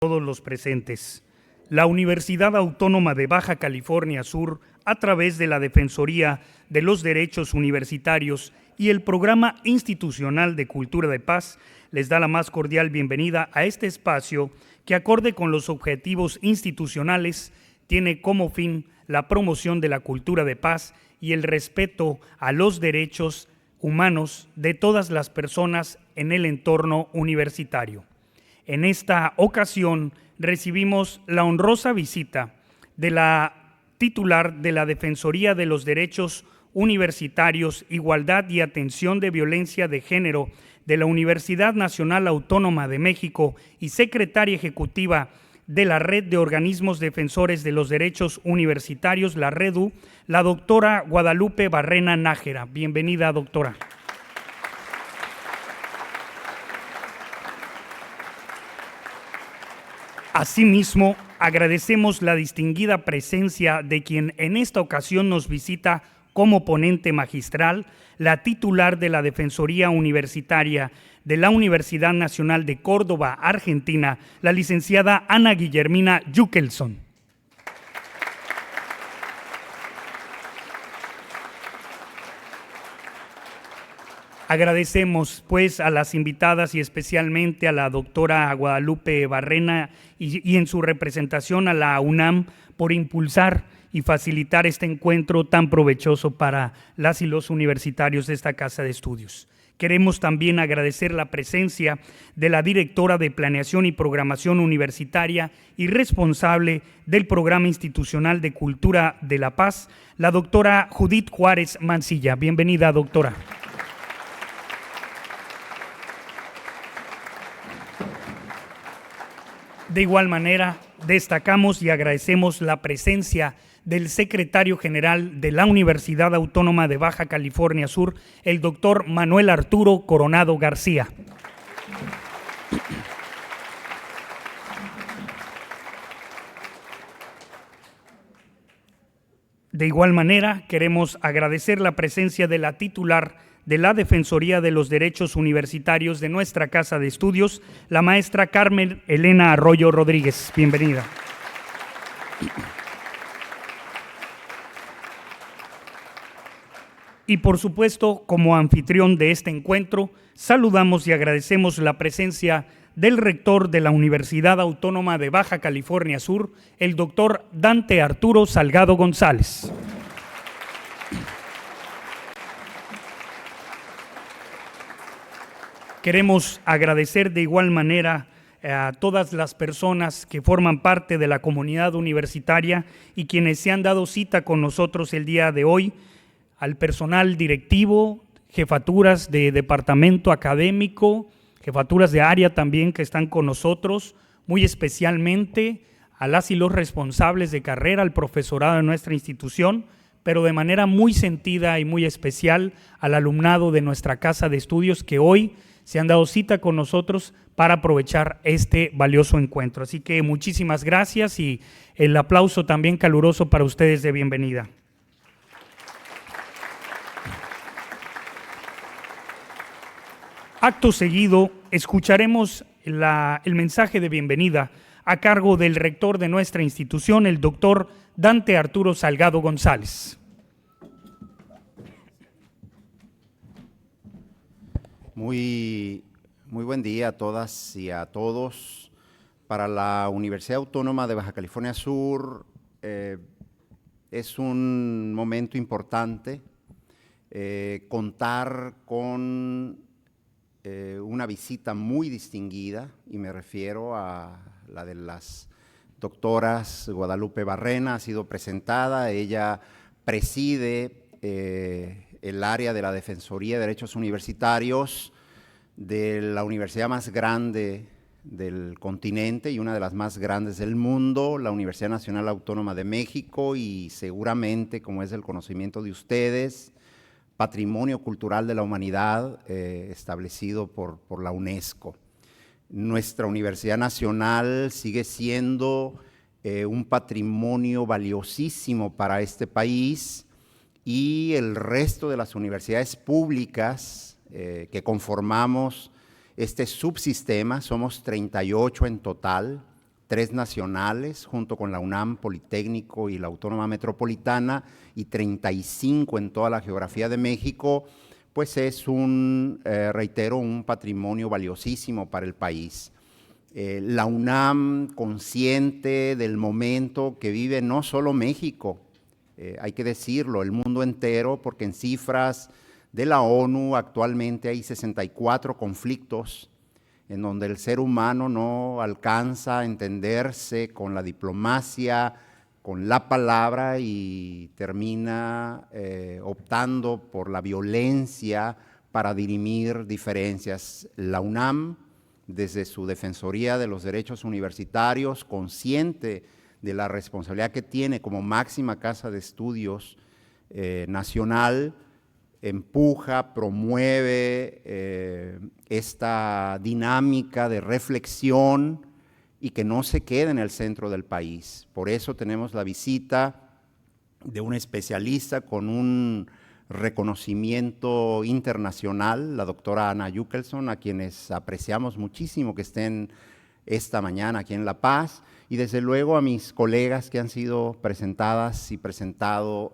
todos los presentes. La Universidad Autónoma de Baja California Sur, a través de la Defensoría de los Derechos Universitarios y el Programa Institucional de Cultura de Paz, les da la más cordial bienvenida a este espacio que, acorde con los objetivos institucionales, tiene como fin la promoción de la cultura de paz y el respeto a los derechos humanos de todas las personas en el entorno universitario. En esta ocasión recibimos la honrosa visita de la titular de la Defensoría de los Derechos Universitarios, Igualdad y Atención de Violencia de Género de la Universidad Nacional Autónoma de México y secretaria ejecutiva de la Red de Organismos Defensores de los Derechos Universitarios, la REDU, la doctora Guadalupe Barrena Nájera. Bienvenida, doctora. Asimismo, agradecemos la distinguida presencia de quien en esta ocasión nos visita como ponente magistral, la titular de la Defensoría Universitaria de la Universidad Nacional de Córdoba, Argentina, la licenciada Ana Guillermina Yukelson. Agradecemos pues a las invitadas y especialmente a la doctora Guadalupe Barrena y en su representación a la UNAM por impulsar y facilitar este encuentro tan provechoso para las y los universitarios de esta casa de estudios. Queremos también agradecer la presencia de la directora de Planeación y Programación Universitaria y responsable del Programa Institucional de Cultura de la Paz, la doctora Judith Juárez Mancilla. Bienvenida, doctora. De igual manera, destacamos y agradecemos la presencia del secretario general de la Universidad Autónoma de Baja California Sur, el doctor Manuel Arturo Coronado García. De igual manera, queremos agradecer la presencia de la titular de la Defensoría de los Derechos Universitarios de nuestra Casa de Estudios, la maestra Carmen Elena Arroyo Rodríguez. Bienvenida. Y por supuesto, como anfitrión de este encuentro, saludamos y agradecemos la presencia del rector de la Universidad Autónoma de Baja California Sur, el doctor Dante Arturo Salgado González. Queremos agradecer de igual manera a todas las personas que forman parte de la comunidad universitaria y quienes se han dado cita con nosotros el día de hoy, al personal directivo, jefaturas de departamento académico, jefaturas de área también que están con nosotros, muy especialmente a las y los responsables de carrera, al profesorado de nuestra institución, pero de manera muy sentida y muy especial al alumnado de nuestra casa de estudios que hoy se han dado cita con nosotros para aprovechar este valioso encuentro. Así que muchísimas gracias y el aplauso también caluroso para ustedes de bienvenida. Acto seguido, escucharemos el mensaje de bienvenida a cargo del rector de nuestra institución, el doctor Dante Arturo Salgado González. Muy buen día a todas y a todos. Para la Universidad Autónoma de Baja California Sur es un momento importante contar con una visita muy distinguida, y me refiero a la de las doctoras Guadalupe Barrena. Ha sido presentada, ella preside el área de la Defensoría de Derechos Universitarios de la universidad más grande del continente y una de las más grandes del mundo, la Universidad Nacional Autónoma de México, y seguramente, como es del conocimiento de ustedes, Patrimonio Cultural de la Humanidad establecido por la UNESCO. Nuestra Universidad Nacional sigue siendo un patrimonio valiosísimo para este país, y el resto de las universidades públicas que conformamos este subsistema, somos 38 en total, 3 nacionales, junto con la UNAM, Politécnico y la Autónoma Metropolitana, y 35 en toda la geografía de México, pues es reitero, un patrimonio valiosísimo para el país. La UNAM, consciente del momento que vive no solo México, hay que decirlo, el mundo entero, porque en cifras de la ONU actualmente hay 64 conflictos en donde el ser humano no alcanza a entenderse con la diplomacia, con la palabra, y termina optando por la violencia para dirimir diferencias. La UNAM, desde su Defensoría de los Derechos Universitarios, consciente de la responsabilidad que tiene como máxima casa de estudios nacional, empuja, promueve esta dinámica de reflexión y que no se quede en el centro del país. Por eso tenemos la visita de un especialista con un reconocimiento internacional, la doctora Ana Yukelson, a quienes apreciamos muchísimo que estén esta mañana aquí en La Paz, y desde luego a mis colegas que han sido presentadas y presentado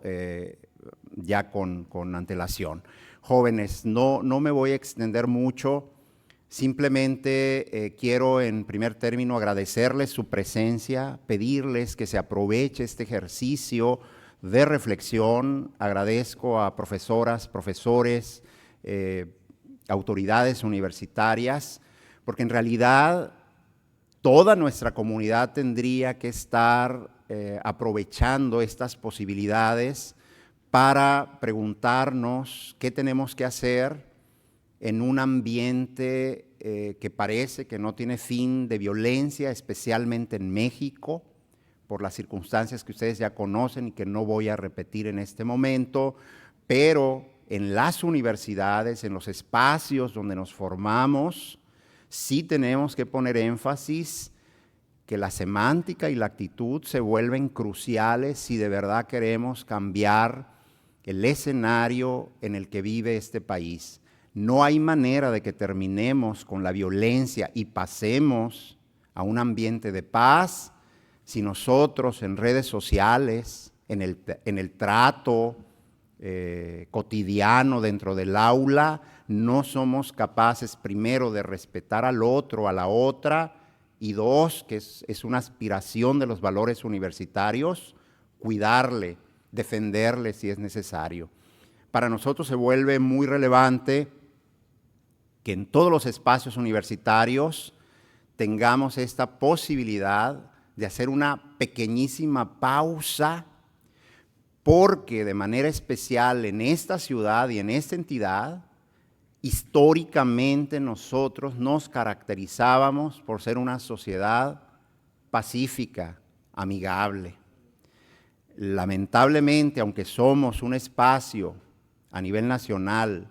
ya con antelación. Jóvenes, no me voy a extender mucho, simplemente quiero en primer término agradecerles su presencia, pedirles que se aproveche este ejercicio de reflexión. Agradezco a profesoras, profesores, autoridades universitarias, porque en realidad toda nuestra comunidad tendría que estar aprovechando estas posibilidades para preguntarnos qué tenemos que hacer en un ambiente que parece que no tiene fin de violencia, especialmente en México, por las circunstancias que ustedes ya conocen y que no voy a repetir en este momento, pero en las universidades, en los espacios donde nos formamos, sí tenemos que poner énfasis que la semántica y la actitud se vuelven cruciales si de verdad queremos cambiar el escenario en el que vive este país. No hay manera de que terminemos con la violencia y pasemos a un ambiente de paz si nosotros en redes sociales, en el trato cotidiano dentro del aula, no somos capaces, primero, de respetar al otro, a la otra, y dos, que es una aspiración de los valores universitarios, cuidarle, defenderle si es necesario. Para nosotros se vuelve muy relevante que en todos los espacios universitarios tengamos esta posibilidad de hacer una pequeñísima pausa, porque de manera especial en esta ciudad y en esta entidad, históricamente nosotros nos caracterizábamos por ser una sociedad pacífica, amigable. Lamentablemente, aunque somos un espacio a nivel nacional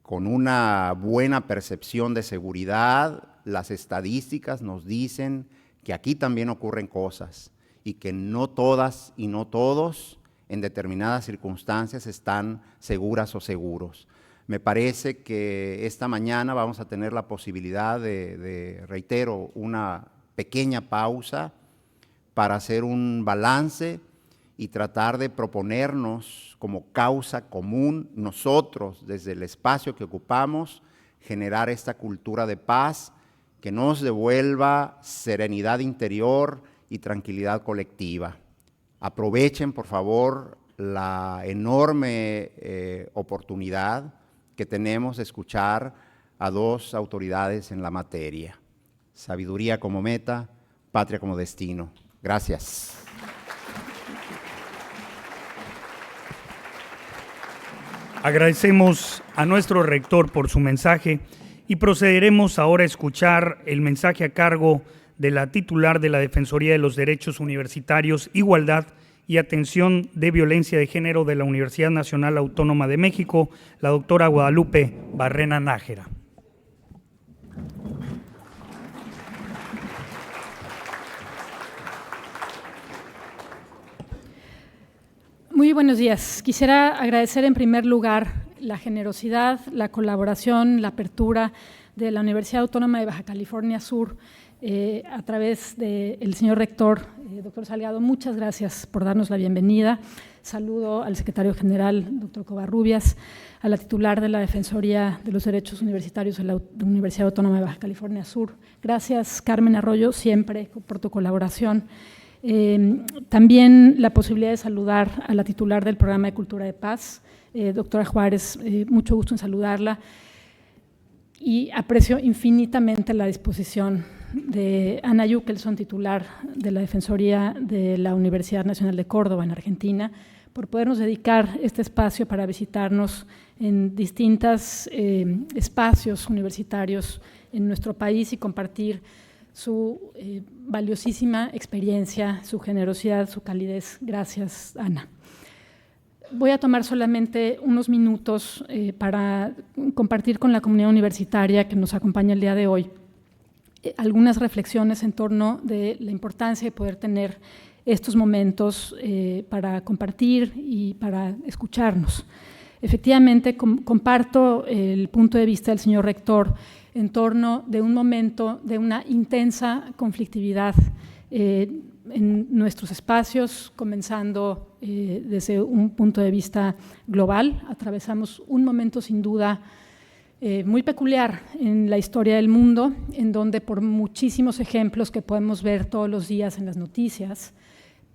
con una buena percepción de seguridad, las estadísticas nos dicen que aquí también ocurren cosas y que no todas y no todos en determinadas circunstancias están seguras o seguros. Me parece que esta mañana vamos a tener la posibilidad reitero, una pequeña pausa para hacer un balance y tratar de proponernos como causa común, nosotros desde el espacio que ocupamos, generar esta cultura de paz que nos devuelva serenidad interior y tranquilidad colectiva. Aprovechen, por favor, la enorme oportunidad que tenemos de escuchar a dos autoridades en la materia. Sabiduría como meta, patria como destino. Gracias. Agradecemos a nuestro rector por su mensaje y procederemos ahora a escuchar el mensaje a cargo de la titular de la Defensoría de los Derechos Universitarios, Igualdad y Atención de Violencia de Género de la Universidad Nacional Autónoma de México, la doctora Guadalupe Barrena Nájera. Muy buenos días. Quisiera agradecer en primer lugar la generosidad, la colaboración, la apertura de la Universidad Autónoma de Baja California Sur a través del señor rector, doctor Salgado, muchas gracias por darnos la bienvenida. Saludo al secretario general, doctor Covarrubias, a la titular de la Defensoría de los Derechos Universitarios de la Universidad Autónoma de Baja California Sur. Gracias, Carmen Arroyo, siempre por tu colaboración. También la posibilidad de saludar a la titular del Programa de Cultura de Paz, doctora Juárez, mucho gusto en saludarla. Y aprecio infinitamente la disposición de Ana Yukelson, titular de la Defensoría de la Universidad Nacional de Córdoba, en Argentina, por podernos dedicar este espacio para visitarnos en distintos espacios universitarios en nuestro país y compartir su valiosísima experiencia, su generosidad, su calidez. Gracias, Ana. Voy a tomar solamente unos minutos para compartir con la comunidad universitaria que nos acompaña el día de hoy algunas reflexiones en torno de la importancia de poder tener estos momentos para compartir y para escucharnos. Efectivamente, comparto el punto de vista del señor rector en torno de un momento de una intensa conflictividad en nuestros espacios, comenzando desde un punto de vista global. Atravesamos un momento sin duda muy peculiar en la historia del mundo, en donde por muchísimos ejemplos que podemos ver todos los días en las noticias,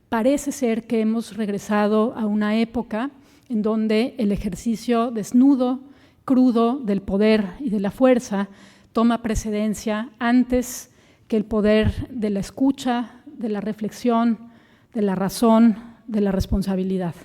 parece ser que hemos regresado a una época en donde el ejercicio desnudo, crudo del poder y de la fuerza toma precedencia antes que el poder de la escucha, de la reflexión, de la razón, de la responsabilidad.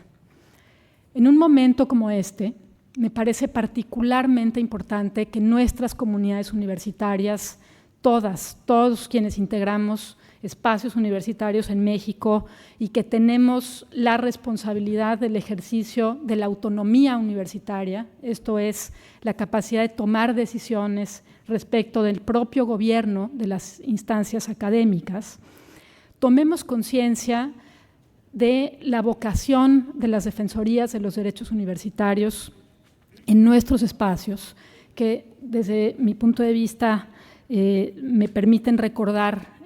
En un momento como este, me parece particularmente importante que nuestras comunidades universitarias, todos quienes integramos espacios universitarios en México y que tenemos la responsabilidad del ejercicio de la autonomía universitaria, esto es, la capacidad de tomar decisiones respecto del propio gobierno de las instancias académicas, tomemos conciencia de la vocación de las defensorías de los derechos universitarios en nuestros espacios, que desde mi punto de vista me permiten recordar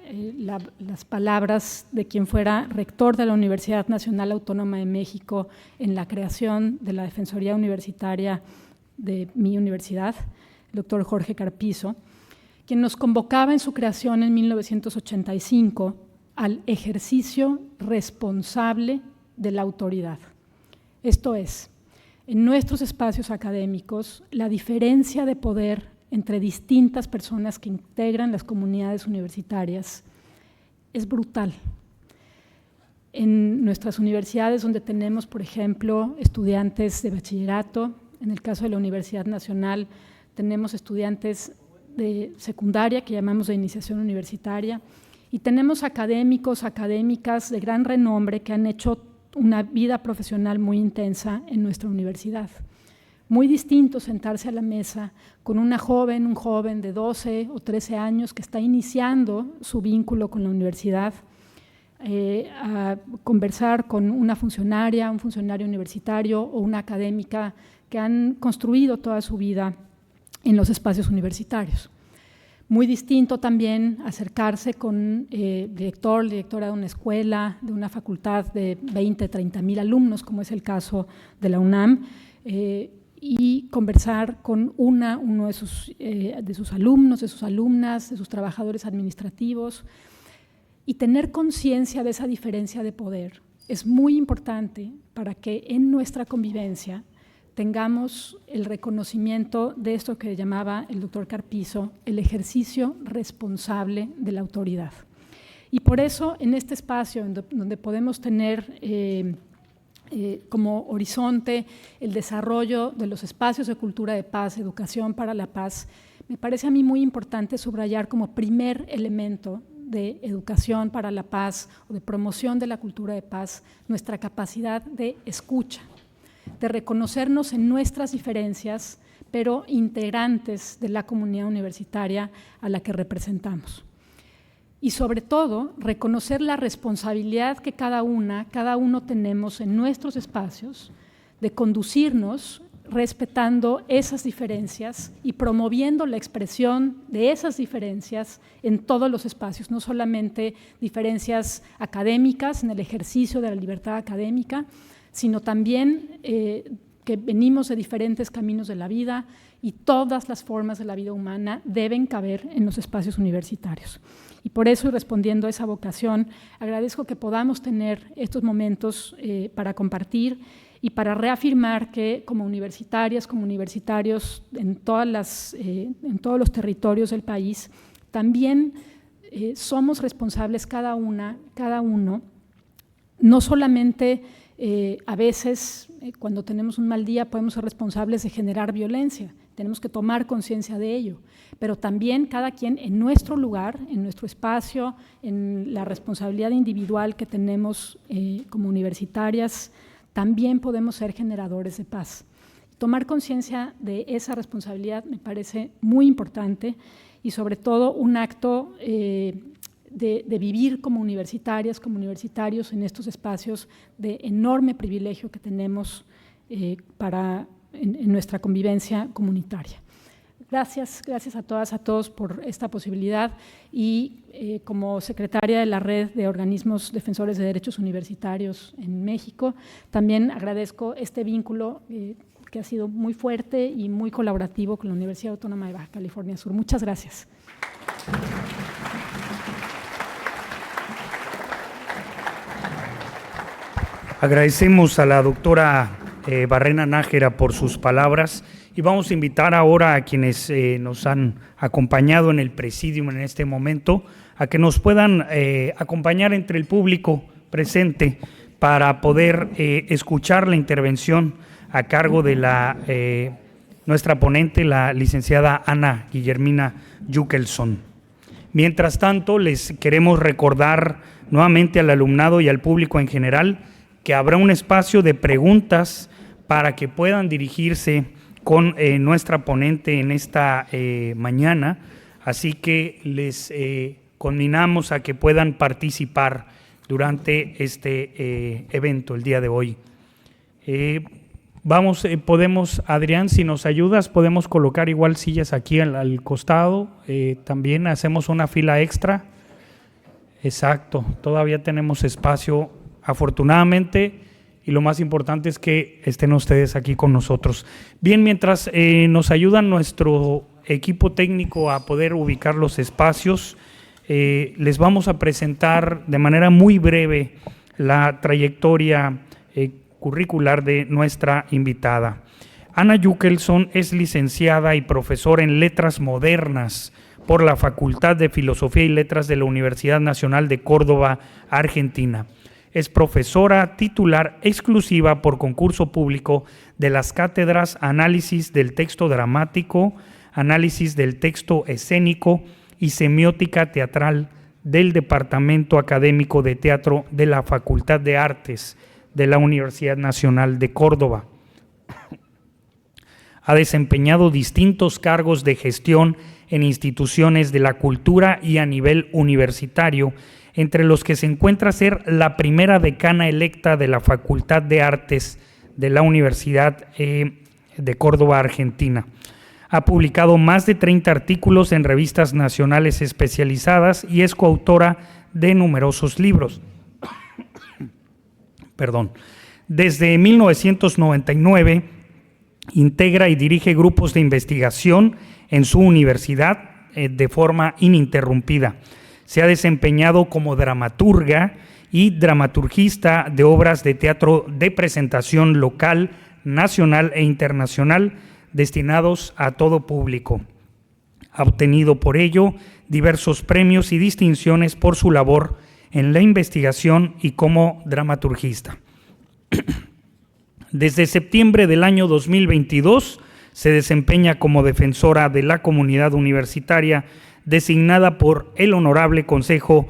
las palabras de quien fuera rector de la Universidad Nacional Autónoma de México en la creación de la Defensoría Universitaria de mi universidad, el doctor Jorge Carpizo, quien nos convocaba en su creación en 1985 al ejercicio responsable de la autoridad. Esto es, en nuestros espacios académicos, la diferencia de poder entre distintas personas que integran las comunidades universitarias es brutal. En nuestras universidades, donde tenemos, por ejemplo, estudiantes de bachillerato, en el caso de la Universidad Nacional, tenemos estudiantes de secundaria, que llamamos de iniciación universitaria, y tenemos académicos, académicas de gran renombre que han hecho una vida profesional muy intensa en nuestra universidad. Muy distinto sentarse a la mesa con un joven de 12 o 13 años que está iniciando su vínculo con la universidad, a conversar con una funcionaria, un funcionario universitario o una académica que han construido toda su vida en los espacios universitarios. Muy distinto también acercarse con directora de una escuela, de una facultad de 20, 30 mil alumnos, como es el caso de la UNAM, y conversar con uno de sus alumnos, de sus alumnas, de sus trabajadores administrativos, y tener conciencia de esa diferencia de poder es muy importante para que en nuestra convivencia tengamos el reconocimiento de esto que llamaba el doctor Carpizo, el ejercicio responsable de la autoridad. Y por eso, en este espacio donde podemos tener como horizonte el desarrollo de los espacios de cultura de paz, educación para la paz, me parece a mí muy importante subrayar como primer elemento de educación para la paz o de promoción de la cultura de paz nuestra capacidad de escucha, de reconocernos en nuestras diferencias, pero integrantes de la comunidad universitaria a la que representamos. Y sobre todo, reconocer la responsabilidad que cada uno tenemos en nuestros espacios de conducirnos respetando esas diferencias y promoviendo la expresión de esas diferencias en todos los espacios, no solamente diferencias académicas en el ejercicio de la libertad académica, sino también que venimos de diferentes caminos de la vida y todas las formas de la vida humana deben caber en los espacios universitarios. Y por eso, respondiendo a esa vocación, agradezco que podamos tener estos momentos para compartir y para reafirmar que como universitarias, como universitarios en todos los territorios del país, también somos responsables cada uno, no solamente a veces cuando tenemos un mal día podemos ser responsables de generar violencia, tenemos que tomar conciencia de ello, pero también cada quien en nuestro lugar, en nuestro espacio, en la responsabilidad individual que tenemos como universitarias, también podemos ser generadores de paz. Tomar conciencia de esa responsabilidad me parece muy importante y sobre todo un acto de vivir como universitarias, como universitarios en estos espacios de enorme privilegio que tenemos en nuestra convivencia comunitaria. Gracias a todas, a todos por esta posibilidad y como secretaria de la Red de Organismos Defensores de Derechos Universitarios en México, también agradezco este vínculo que ha sido muy fuerte y muy colaborativo con la Universidad Autónoma de Baja California Sur. Muchas gracias. Agradecemos a la doctora Barrena Nájera por sus palabras y vamos a invitar ahora a quienes nos han acompañado en el presidium en este momento a que nos puedan acompañar entre el público presente para poder escuchar la intervención a cargo de nuestra ponente, la licenciada Ana Guillermina Yukelson. Mientras tanto, les queremos recordar nuevamente al alumnado y al público en general que habrá un espacio de preguntas para que puedan dirigirse con nuestra ponente en esta mañana, así que les conminamos a que puedan participar durante este evento el día de hoy. Podemos, Adrián, si nos ayudas, podemos colocar igual sillas aquí al costado, también hacemos una fila extra. Exacto, todavía tenemos espacio, afortunadamente, y lo más importante es que estén ustedes aquí con nosotros. Bien, mientras nos ayuda nuestro equipo técnico a poder ubicar los espacios, les vamos a presentar de manera muy breve la trayectoria curricular de nuestra invitada. Ana Yukelson es licenciada y profesora en Letras Modernas por la Facultad de Filosofía y Letras de la Universidad Nacional de Córdoba, Argentina. Es profesora titular exclusiva por concurso público de las cátedras Análisis del Texto Dramático, Análisis del Texto Escénico y Semiótica Teatral del Departamento Académico de Teatro de la Facultad de Artes de la Universidad Nacional de Córdoba. Ha desempeñado distintos cargos de gestión en instituciones de la cultura y a nivel universitario, entre los que se encuentra ser la primera decana electa de la Facultad de Artes de la Universidad de Córdoba, Argentina. Ha publicado más de 30 artículos en revistas nacionales especializadas y es coautora de numerosos libros. Desde 1999 integra y dirige grupos de investigación en su universidad de forma ininterrumpida. Se ha desempeñado como dramaturga y dramaturgista de obras de teatro de presentación local, nacional e internacional destinados a todo público. Ha obtenido por ello diversos premios y distinciones por su labor en la investigación y como dramaturgista. Desde septiembre del año 2022 se desempeña como defensora de la comunidad universitaria designada por el Honorable Consejo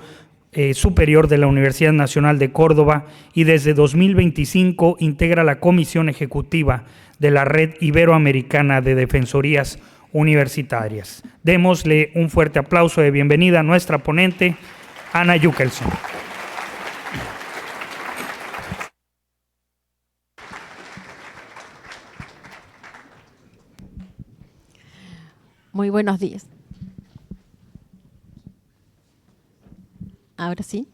Superior de la Universidad Nacional de Córdoba y desde 2025 integra la Comisión Ejecutiva de la Red Iberoamericana de Defensorías Universitarias. Démosle un fuerte aplauso de bienvenida a nuestra ponente, Ana Yukelson. Muy buenos días. Ahora sí.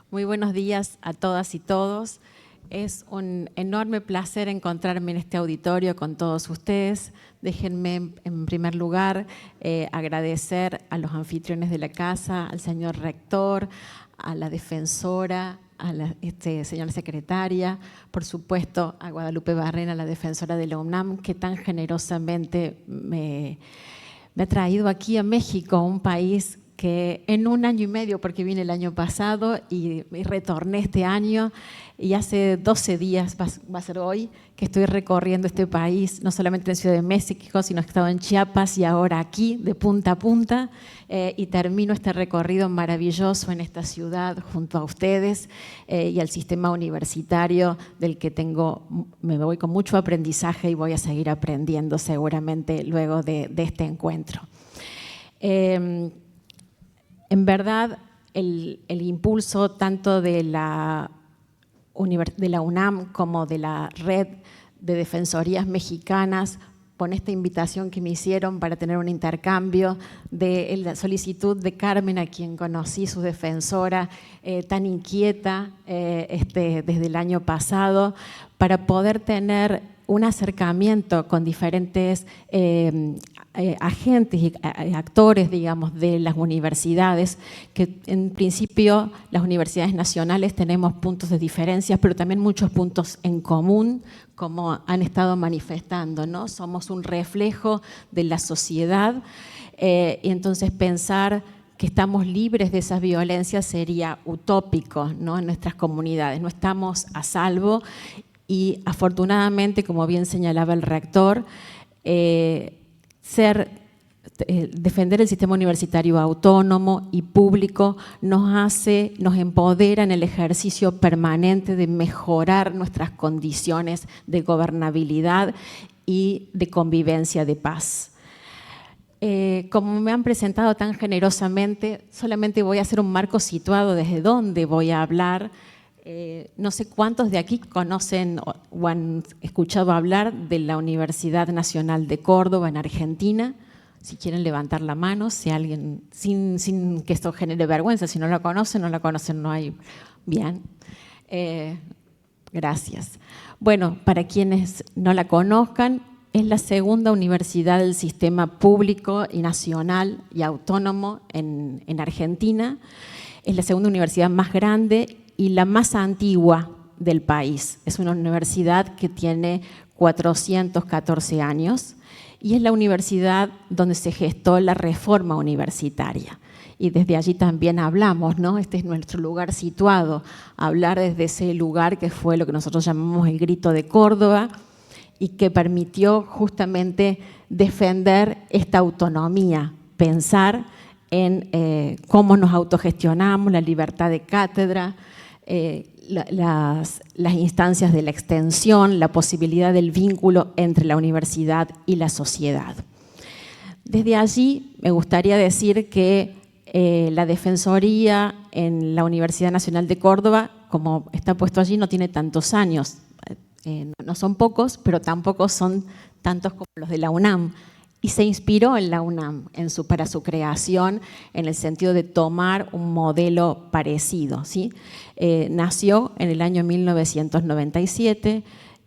Muy buenos días a todas y todos. Es un enorme placer encontrarme en este auditorio con todos ustedes. Déjenme, en primer lugar, agradecer a los anfitriones de la casa, al señor rector, a la defensora, a la señora secretaria, por supuesto a Guadalupe Barrena, la defensora de la UNAM, que tan generosamente me ha traído aquí a México, un país que en 1 año y medio, porque vine el año pasado y retorné este año, y hace 12 días, va a ser hoy, que estoy recorriendo este país, no solamente en Ciudad de México, sino que he estado en Chiapas y ahora aquí, de punta a punta, y termino este recorrido maravilloso en esta ciudad junto a ustedes y al sistema universitario del que me voy con mucho aprendizaje y voy a seguir aprendiendo seguramente luego de este encuentro. En verdad, el impulso tanto de la UNAM como de la Red de Defensorías Mexicanas, con esta invitación que me hicieron para tener un intercambio de la solicitud de Carmen, a quien conocí, su defensora, tan inquieta desde el año pasado, para poder tener un acercamiento con diferentes agentes y actores, digamos, de las universidades, que en principio las universidades nacionales tenemos puntos de diferencia, pero también muchos puntos en común, como han estado manifestando, ¿no? Somos un reflejo de la sociedad y entonces pensar que estamos libres de esas violencias sería utópico, ¿no? En nuestras comunidades, no estamos a salvo. Y afortunadamente, como bien señalaba el rector, defender el sistema universitario autónomo y público nos empodera en el ejercicio permanente de mejorar nuestras condiciones de gobernabilidad y de convivencia de paz. Como me han presentado tan generosamente, solamente voy a hacer un marco situado desde dónde voy a hablar. No sé cuántos de aquí conocen o han escuchado hablar de la Universidad Nacional de Córdoba en Argentina. Si quieren levantar la mano, si alguien, sin que esto genere vergüenza, si no la conocen, no hay. Bien, gracias. Bueno, para quienes no la conozcan, es la segunda universidad del sistema público y nacional y autónomo en Argentina. Es la segunda universidad más grande y la más antigua del país. Es una universidad que tiene 414 años y es la universidad donde se gestó la reforma universitaria. Y desde allí también hablamos, ¿no? Este es nuestro lugar situado, hablar desde ese lugar que fue lo que nosotros llamamos el Grito de Córdoba y que permitió justamente defender esta autonomía, pensar en cómo nos autogestionamos, la libertad de cátedra, las instancias de la extensión, la posibilidad del vínculo entre la universidad y la sociedad. Desde allí me gustaría decir que la Defensoría en la Universidad Nacional de Córdoba, como está puesto allí, no tiene tantos años. No son pocos, pero tampoco son tantos como los de la UNAM. Y se inspiró en la UNAM para su creación en el sentido de tomar un modelo parecido, ¿sí? Nació en el año 1997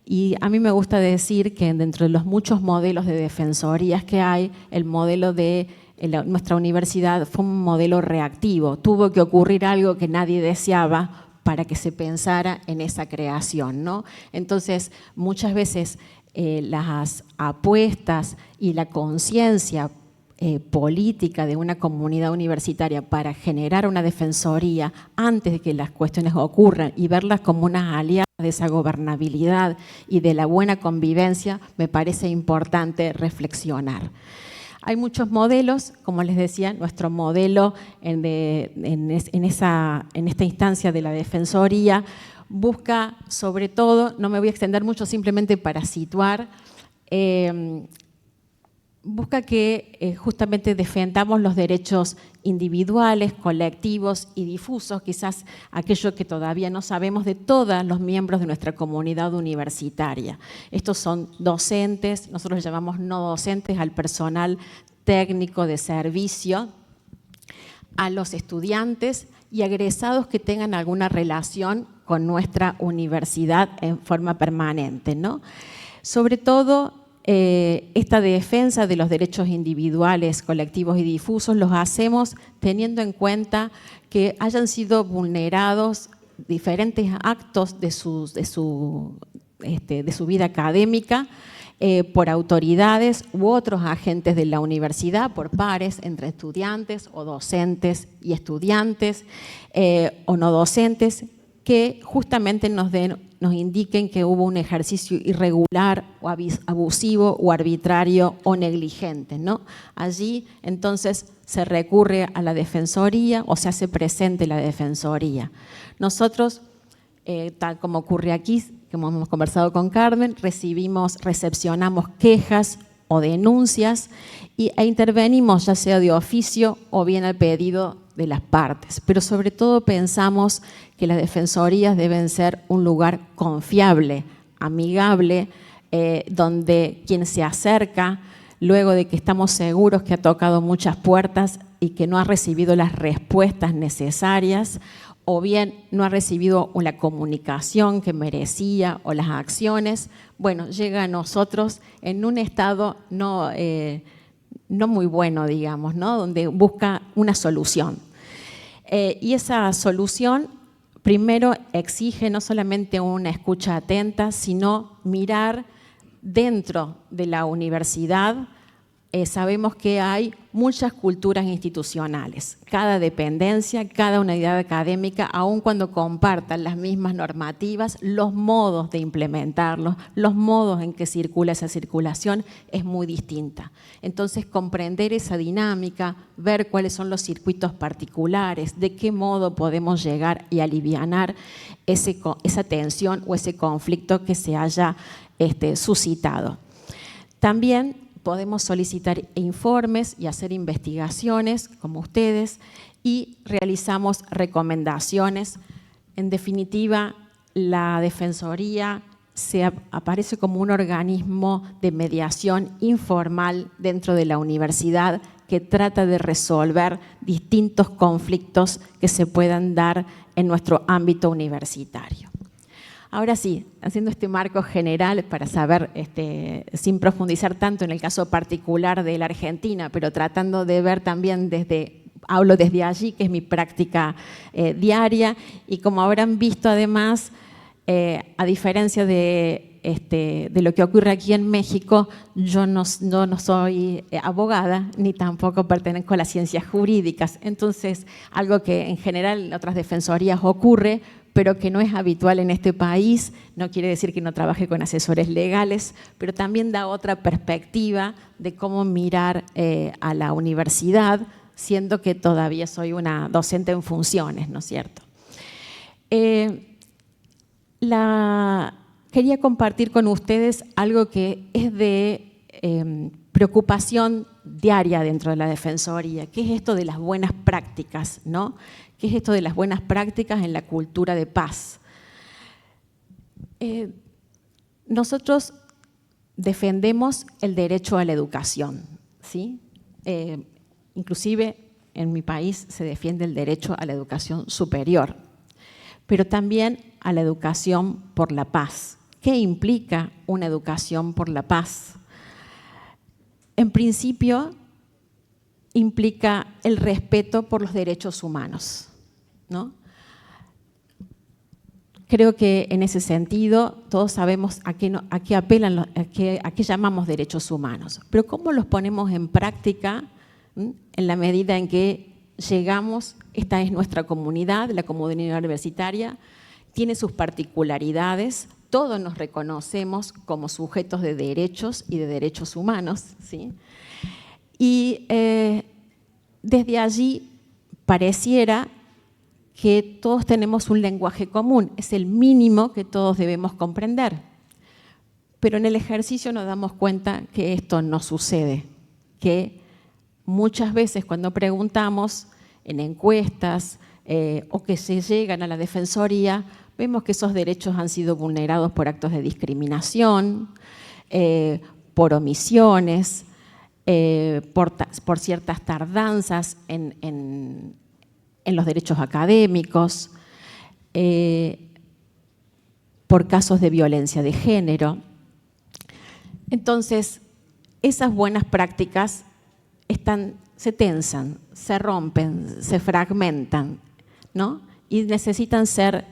y a mí me gusta decir que dentro de los muchos modelos de defensorías que hay, el modelo de nuestra universidad fue un modelo reactivo. Tuvo que ocurrir algo que nadie deseaba para que se pensara en esa creación, ¿no? Entonces, muchas veces las apuestas y la conciencia política de una comunidad universitaria para generar una defensoría antes de que las cuestiones ocurran y verlas como unas aliadas de esa gobernabilidad y de la buena convivencia, me parece importante reflexionar. Hay muchos modelos, como les decía, nuestro modelo en esta instancia de la defensoría busca sobre todo, no me voy a extender mucho, simplemente para situar, busca que justamente defendamos los derechos individuales, colectivos y difusos, quizás aquello que todavía no sabemos de todos los miembros de nuestra comunidad universitaria. Estos son docentes, nosotros les llamamos no docentes al personal técnico, de servicio a los estudiantes y egresados que tengan alguna relación con nuestra universidad en forma permanente, ¿no? Sobre todo, esta defensa de los derechos individuales, colectivos y difusos los hacemos teniendo en cuenta que hayan sido vulnerados diferentes actos de su vida académica por autoridades u otros agentes de la universidad, por pares entre estudiantes o docentes y estudiantes o no docentes, que justamente nos indiquen que hubo un ejercicio irregular o abusivo o arbitrario o negligente, ¿no? Allí entonces se recurre a la Defensoría o se hace presente la Defensoría. Nosotros, tal como ocurre aquí, como hemos conversado con Carmen, recepcionamos quejas o denuncias e intervenimos ya sea de oficio o bien al pedido de las partes, pero sobre todo pensamos que las defensorías deben ser un lugar confiable, amigable, donde quien se acerca, luego de que estamos seguros que ha tocado muchas puertas y que no ha recibido las respuestas necesarias, o bien no ha recibido la comunicación que merecía o las acciones, bueno, llega a nosotros en un estado no muy bueno, digamos, ¿no? Donde busca una solución. Y esa solución primero exige no solamente una escucha atenta, sino mirar dentro de la universidad. Sabemos que hay muchas culturas institucionales. Cada dependencia, cada unidad académica, aun cuando compartan las mismas normativas, los modos de implementarlos, los modos en que circula esa circulación es muy distinta. Entonces, comprender esa dinámica, ver cuáles son los circuitos particulares, de qué modo podemos llegar y alivianar esa tensión o ese conflicto que se haya suscitado. También podemos solicitar informes y hacer investigaciones, como ustedes, y realizamos recomendaciones. En definitiva, la Defensoría aparece como un organismo de mediación informal dentro de la universidad que trata de resolver distintos conflictos que se puedan dar en nuestro ámbito universitario. Ahora sí, haciendo este marco general para saber, sin profundizar tanto en el caso particular de la Argentina, pero tratando de ver también hablo desde allí, que es mi práctica diaria, y como habrán visto además, a diferencia de lo que ocurre aquí en México, yo no soy abogada, ni tampoco pertenezco a las ciencias jurídicas. Entonces, algo que en general en otras defensorías ocurre, pero que no es habitual en este país, no quiere decir que no trabaje con asesores legales, pero también da otra perspectiva de cómo mirar a la universidad, siendo que todavía soy una docente en funciones, ¿no es cierto? Quería compartir con ustedes algo que es de preocupación diaria dentro de la Defensoría, que es esto de las buenas prácticas, ¿no? ¿Qué es esto de las buenas prácticas en la cultura de paz? Nosotros defendemos el derecho a la educación, ¿sí? Inclusive en mi país se defiende el derecho a la educación superior, pero también a la educación por la paz. ¿Qué implica una educación por la paz? En principio, implica el respeto por los derechos humanos, ¿no? Creo que en ese sentido todos sabemos a qué apelan, a qué llamamos derechos humanos, pero ¿cómo los ponemos en práctica en la medida en que llegamos? Esta es nuestra comunidad, la comunidad universitaria, tiene sus particularidades, todos nos reconocemos como sujetos de derechos y de derechos humanos, ¿sí? Y desde allí pareciera que todos tenemos un lenguaje común, es el mínimo que todos debemos comprender. Pero en el ejercicio nos damos cuenta que esto no sucede, que muchas veces cuando preguntamos en encuestas o que se llegan a la Defensoría, vemos que esos derechos han sido vulnerados por actos de discriminación, por omisiones, por ciertas tardanzas en los derechos académicos, por casos de violencia de género. Entonces, esas buenas prácticas se tensan, se rompen, se fragmentan, ¿no? Y necesitan ser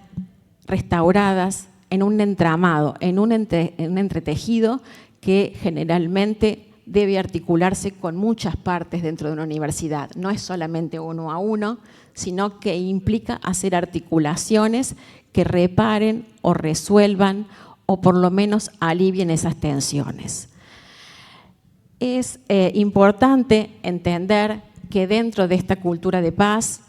restauradas en un entramado, en un entretejido que generalmente debe articularse con muchas partes dentro de una universidad. No es solamente uno a uno, sino que implica hacer articulaciones que reparen o resuelvan o por lo menos alivien esas tensiones. Es importante entender que dentro de esta cultura de paz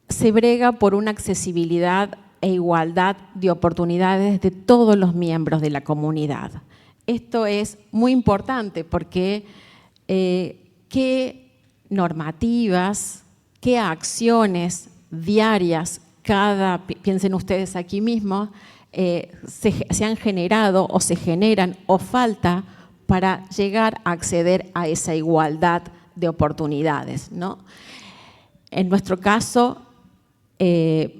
se brega por una accesibilidad e igualdad de oportunidades de todos los miembros de la comunidad. Esto es muy importante porque qué normativas, qué acciones diarias, piensen ustedes aquí mismo, se han generado o se generan o falta para llegar a acceder a esa igualdad de oportunidades, ¿no? En nuestro caso,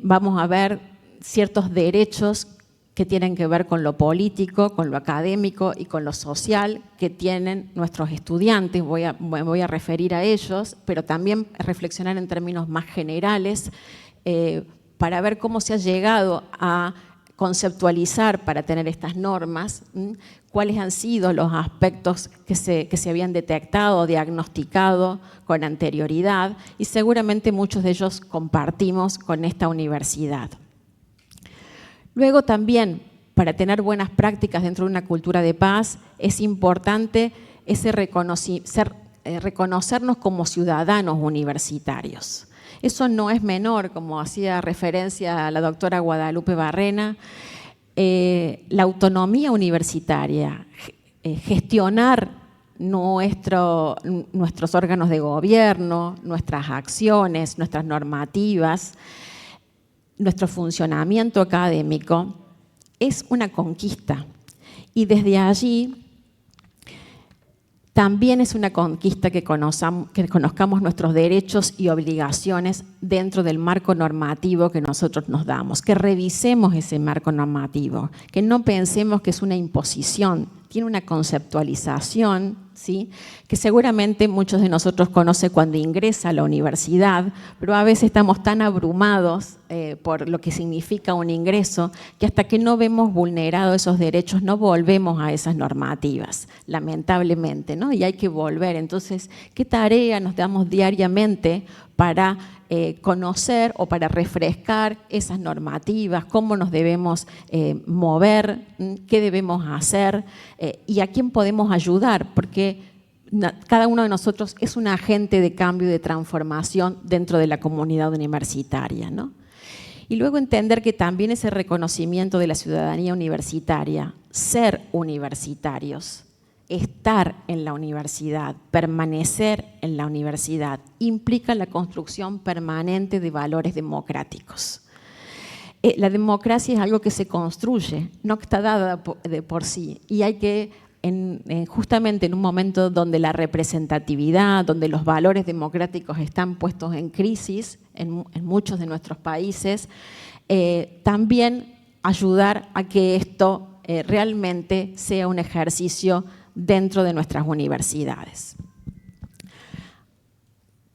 vamos a ver ciertos derechos que tienen que ver con lo político, con lo académico y con lo social que tienen nuestros estudiantes. Me voy a referir a ellos, pero también reflexionar en términos más generales para ver cómo se ha llegado a conceptualizar para tener estas normas, cuáles han sido los aspectos que se habían detectado, diagnosticado con anterioridad, y seguramente muchos de ellos compartimos con esta universidad. Luego también, para tener buenas prácticas dentro de una cultura de paz, es importante reconocernos como ciudadanos universitarios. Eso no es menor, como hacía referencia a la doctora Guadalupe Barrena, la autonomía universitaria, gestionar nuestros órganos de gobierno, nuestras acciones, nuestras normativas, nuestro funcionamiento académico, es una conquista. Y desde allí también es una conquista que conozcamos nuestros derechos y obligaciones dentro del marco normativo que nosotros nos damos, que revisemos ese marco normativo, que no pensemos que es una imposición, tiene una conceptualización, ¿sí?, que seguramente muchos de nosotros conocen cuando ingresa a la universidad, pero a veces estamos tan abrumados por lo que significa un ingreso que hasta que no vemos vulnerados esos derechos no volvemos a esas normativas, lamentablemente, ¿no? Y hay que volver. Entonces, ¿qué tarea nos damos diariamente para conocer o para refrescar esas normativas? ¿Cómo nos debemos mover? ¿Qué debemos hacer? ¿Y a quién podemos ayudar? Porque cada uno de nosotros es un agente de cambio y de transformación dentro de la comunidad universitaria, ¿no? Y luego entender que también ese reconocimiento de la ciudadanía universitaria, ser universitarios, estar en la universidad, permanecer en la universidad, implica la construcción permanente de valores democráticos. La democracia es algo que se construye, no está dada de por sí, y hay que, justamente en un momento donde la representatividad, donde los valores democráticos están puestos en crisis en muchos de nuestros países, también ayudar a que esto realmente sea un ejercicio dentro de nuestras universidades.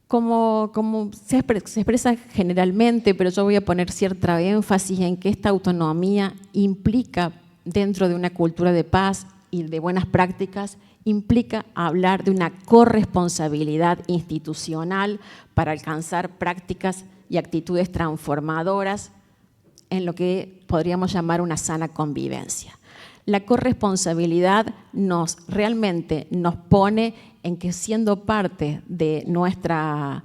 Como se expresa generalmente, pero yo voy a poner cierta énfasis en que esta autonomía implica, dentro de una cultura de paz y de buenas prácticas, implica hablar de una corresponsabilidad institucional para alcanzar prácticas y actitudes transformadoras en lo que podríamos llamar una sana convivencia. La corresponsabilidad realmente nos pone en que, siendo parte de nuestra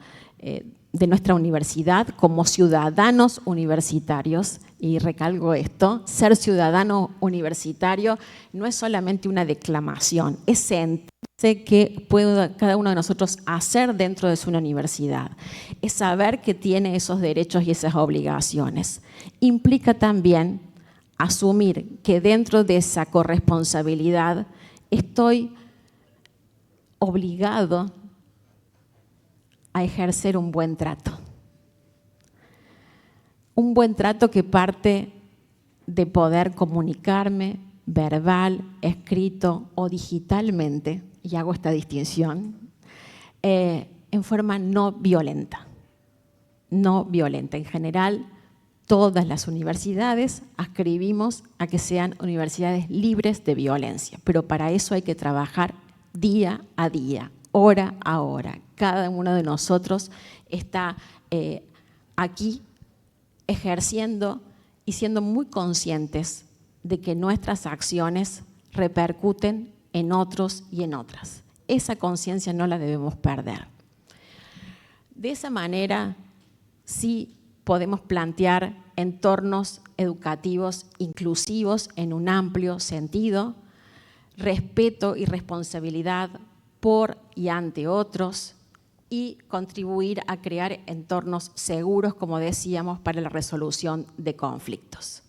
universidad, como ciudadanos universitarios, y recalco esto, ser ciudadano universitario no es solamente una declamación, es sentirse que puede cada uno de nosotros hacer dentro de su universidad, es saber que tiene esos derechos y esas obligaciones. Implica también asumir que dentro de esa corresponsabilidad estoy obligado a ejercer un buen trato. Un buen trato que parte de poder comunicarme verbal, escrito o digitalmente, y hago esta distinción, en forma no violenta. No violenta. En general, todas las universidades adscribimos a que sean universidades libres de violencia, pero para eso hay que trabajar día a día, hora a hora. Cada uno de nosotros está aquí ejerciendo y siendo muy conscientes de que nuestras acciones repercuten en otros y en otras. Esa conciencia no la debemos perder. De esa manera, sí podemos plantear entornos educativos inclusivos en un amplio sentido, respeto y responsabilidad por y ante otros, y contribuir a crear entornos seguros, como decíamos, para la resolución de conflictos.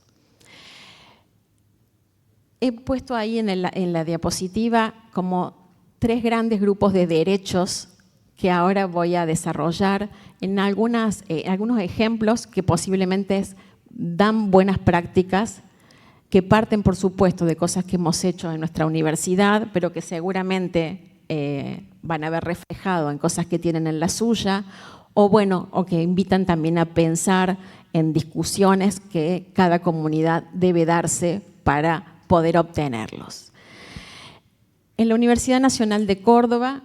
He puesto ahí en la diapositiva como 3 grandes grupos de derechos que ahora voy a desarrollar en algunos ejemplos que posiblemente dan buenas prácticas, que parten, por supuesto, de cosas que hemos hecho en nuestra universidad, pero que seguramente van a ver reflejado en cosas que tienen en la suya, o que invitan también a pensar en discusiones que cada comunidad debe darse para poder obtenerlos. En la Universidad Nacional de Córdoba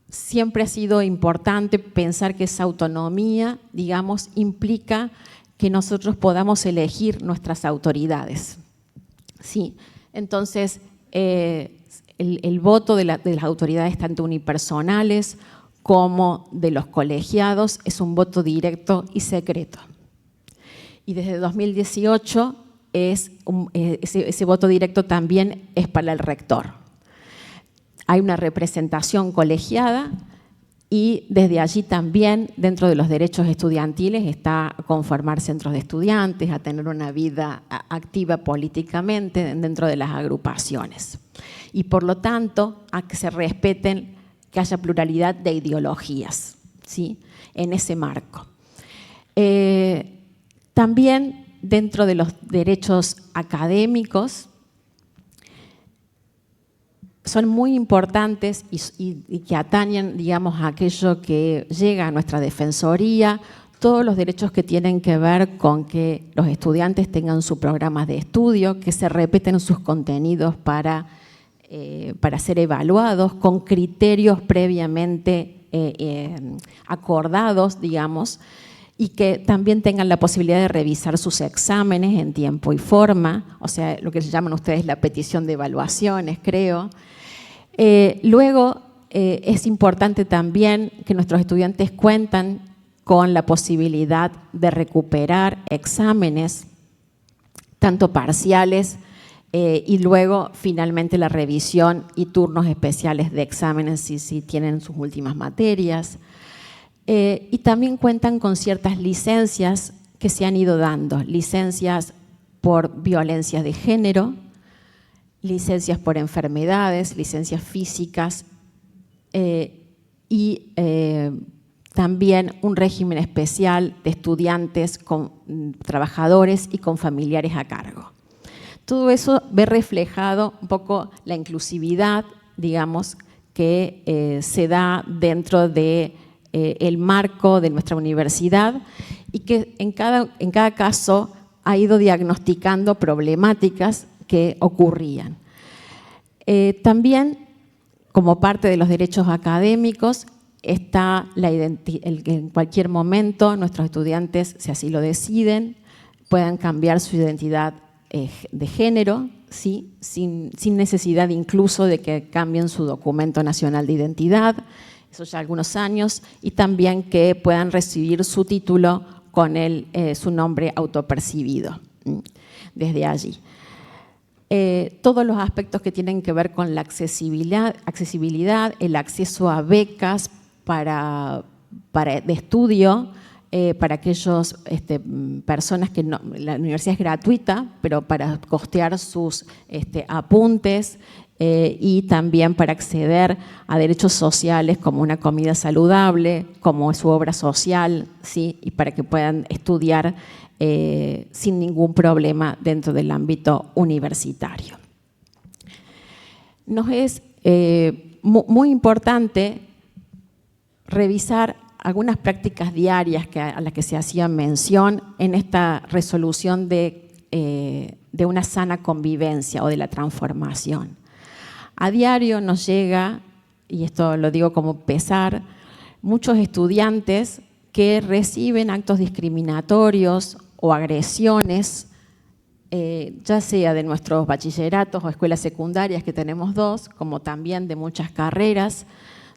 siempre ha sido importante pensar que esa autonomía, digamos, implica que nosotros podamos elegir nuestras autoridades. Sí, entonces, el voto de las autoridades tanto unipersonales como de los colegiados es un voto directo y secreto. Y desde 2018 ese voto directo también es para el rector. Hay una representación colegiada y desde allí también, dentro de los derechos estudiantiles, está a conformar centros de estudiantes, a tener una vida activa políticamente dentro de las agrupaciones. Y por lo tanto, a que se respeten, que haya pluralidad de ideologías, ¿sí?, en ese marco. También dentro de los derechos académicos, son muy importantes y que atañen, digamos, a aquello que llega a nuestra defensoría, todos los derechos que tienen que ver con que los estudiantes tengan sus programas de estudio, que se repiten sus contenidos para ser evaluados con criterios previamente acordados, digamos, y que también tengan la posibilidad de revisar sus exámenes en tiempo y forma, o sea, lo que se llaman ustedes la petición de evaluaciones, creo. Luego, es importante también que nuestros estudiantes cuentan con la posibilidad de recuperar exámenes, tanto parciales, y luego finalmente la revisión y turnos especiales de exámenes si tienen sus últimas materias. Y también cuentan con ciertas licencias que se han ido dando, licencias por violencia de género, licencias por enfermedades, licencias físicas y también un régimen especial de estudiantes con trabajadores y con familiares a cargo. Todo eso ve reflejado un poco la inclusividad, digamos, que se da dentro de el marco de nuestra universidad y que en cada caso ha ido diagnosticando problemáticas que ocurrían. También, como parte de los derechos académicos, está el que en cualquier momento nuestros estudiantes, si así lo deciden, puedan cambiar su identidad de género, ¿sí?, sin necesidad incluso de que cambien su documento nacional de identidad, eso ya algunos años, y también que puedan recibir su título con su nombre autopercibido desde allí. Todos los aspectos que tienen que ver con la accesibilidad, el acceso a becas de estudio para aquellas personas que la universidad es gratuita, pero para costear sus apuntes y también para acceder a derechos sociales como una comida saludable, como su obra social, ¿sí? Y para que puedan estudiar sin ningún problema dentro del ámbito universitario. Nos es muy importante revisar algunas prácticas diarias a las que se hacía mención en esta resolución de una sana convivencia o de la transformación. A diario nos llega, y esto lo digo como pesar, muchos estudiantes que reciben actos discriminatorios o agresiones, ya sea de nuestros bachilleratos o escuelas secundarias, que tenemos 2, como también de muchas carreras,